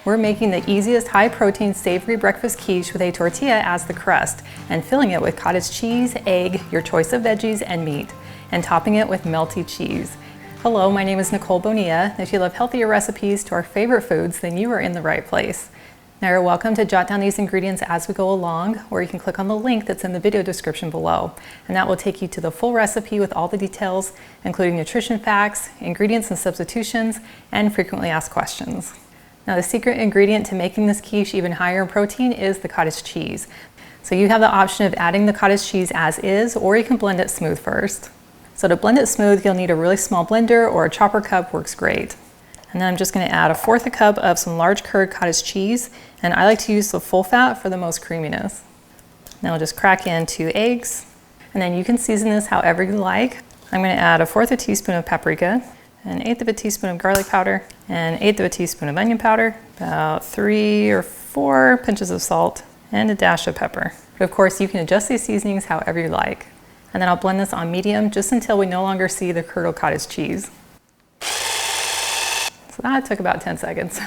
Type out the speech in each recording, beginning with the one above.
We're making the easiest high-protein savory breakfast quiche with a tortilla as the crust and filling it with cottage cheese, egg, your choice of veggies, and meat, and topping it with melty cheese. Hello, my name is Nicole Bonilla. If you love healthier recipes to our favorite foods, then you are in the right place. Now you're welcome to jot down these ingredients as we go along, or you can click on the link that's in the video description below, and that will take you to the full recipe with all the details, including nutrition facts, ingredients and substitutions, and frequently asked questions. Now the secret ingredient to making this quiche even higher in protein is the cottage cheese. So you have the option of adding the cottage cheese as is, or you can blend it smooth first. So to blend it smooth, you'll need a really small blender, or a chopper cup works great. And then I'm just going to add 1/4 cup of some large curd cottage cheese, and I like to use the full fat for the most creaminess. Now I'll just crack in 2 eggs, and then you can season this however you like. I'm going to add 1/4 teaspoon of paprika, 1/8 teaspoon of garlic powder, and 1/8 teaspoon of onion powder, about 3 or 4 pinches of salt, and a dash of pepper. But of course you can adjust these seasonings however you like. And then I'll blend this on medium just until we no longer see the curdled cottage cheese. So that took about 10 seconds.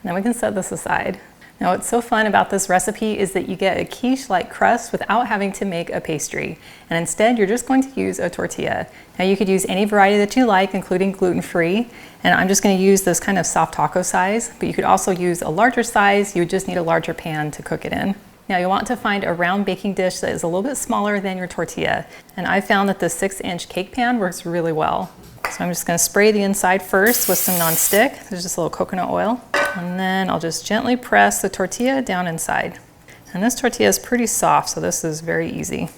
Now we can set this aside. Now what's so fun about this recipe is that you get a quiche-like crust without having to make a pastry. And instead you're just going to use a tortilla. Now you could use any variety that you like, including gluten-free. And I'm just going to use this kind of soft taco size, but you could also use a larger size. You would just need a larger pan to cook it in. Now you want to find a round baking dish that is a little bit smaller than your tortilla. And I found that the 6-inch cake pan works really well. So I'm just going to spray the inside first with some non-stick. There's just a little coconut oil. And then I'll just gently press the tortilla down inside. And this tortilla is pretty soft, so this is very easy.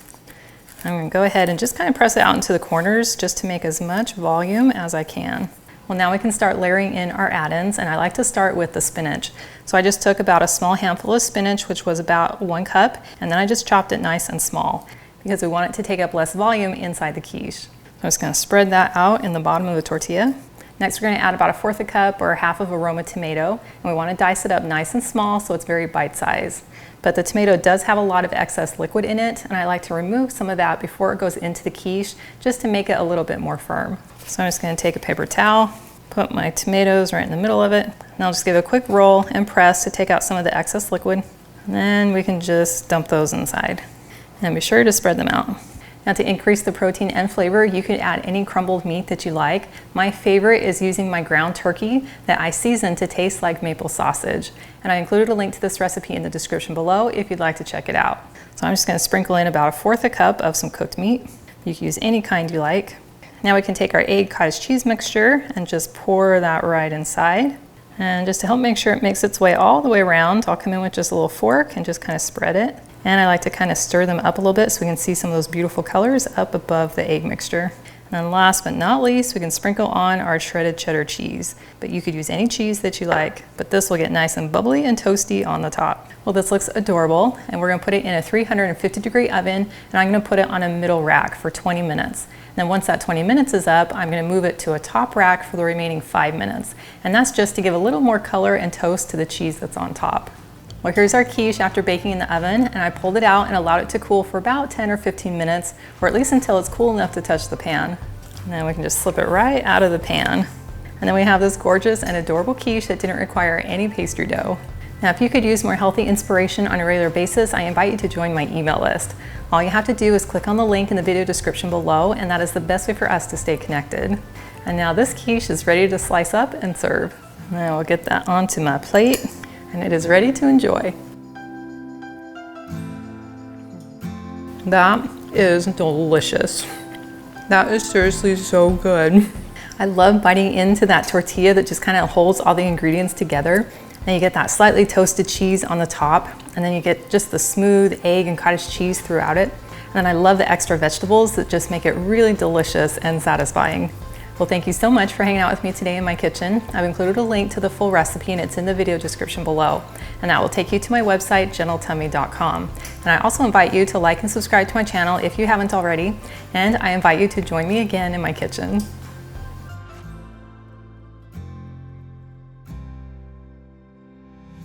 I'm going to go ahead and just kind of press it out into the corners just to make as much volume as I can. Well, now we can start layering in our add-ins, and I like to start with the spinach. So I just took about a small handful of spinach, which was about 1 cup, and then I just chopped it nice and small because we want it to take up less volume inside the quiche. I'm just going to spread that out in the bottom of the tortilla. Next, we're going to add about 1/4 cup or 1/2 of a Roma tomato, and we want to dice it up nice and small so it's very bite-sized. But the tomato does have a lot of excess liquid in it, and I like to remove some of that before it goes into the quiche just to make it a little bit more firm. So I'm just going to take a paper towel, put my tomatoes right in the middle of it, and I'll just give it a quick roll and press to take out some of the excess liquid. And then we can just dump those inside. And be sure to spread them out. Now to increase the protein and flavor, you could add any crumbled meat that you like. My favorite is using my ground turkey that I season to taste like maple sausage. And I included a link to this recipe in the description below if you'd like to check it out. So I'm just going to sprinkle in about 1/4 cup of some cooked meat. You can use any kind you like. Now we can take our egg cottage cheese mixture and just pour that right inside. And just to help make sure it makes its way all the way around, I'll come in with just a little fork and just kind of spread it. And I like to kind of stir them up a little bit so we can see some of those beautiful colors up above the egg mixture. And then last but not least, we can sprinkle on our shredded cheddar cheese. But you could use any cheese that you like, but this will get nice and bubbly and toasty on the top. Well, this looks adorable, and we're going to put it in a 350-degree oven, and I'm going to put it on a middle rack for 20 minutes. And then once that 20 minutes is up, I'm going to move it to a top rack for the remaining 5 minutes. And that's just to give a little more color and toast to the cheese that's on top. Well, here's our quiche after baking in the oven, and I pulled it out and allowed it to cool for about 10 or 15 minutes, or at least until it's cool enough to touch the pan. And then we can just slip it right out of the pan. And then we have this gorgeous and adorable quiche that didn't require any pastry dough. Now, if you could use more healthy inspiration on a regular basis, I invite you to join my email list. All you have to do is click on the link in the video description below, and that is the best way for us to stay connected. And now this quiche is ready to slice up and serve. Now I'll get that onto my plate, and it is ready to enjoy. That is delicious. That is seriously so good. I love biting into that tortilla that just kind of holds all the ingredients together. And you get that slightly toasted cheese on the top, and then you get just the smooth egg and cottage cheese throughout it. And then I love the extra vegetables that just make it really delicious and satisfying. Well, thank you so much for hanging out with me today in my kitchen. I've included a link to the full recipe, and it's in the video description below. And that will take you to my website, gentletummy.com. And I also invite you to like and subscribe to my channel if you haven't already. And I invite you to join me again in my kitchen.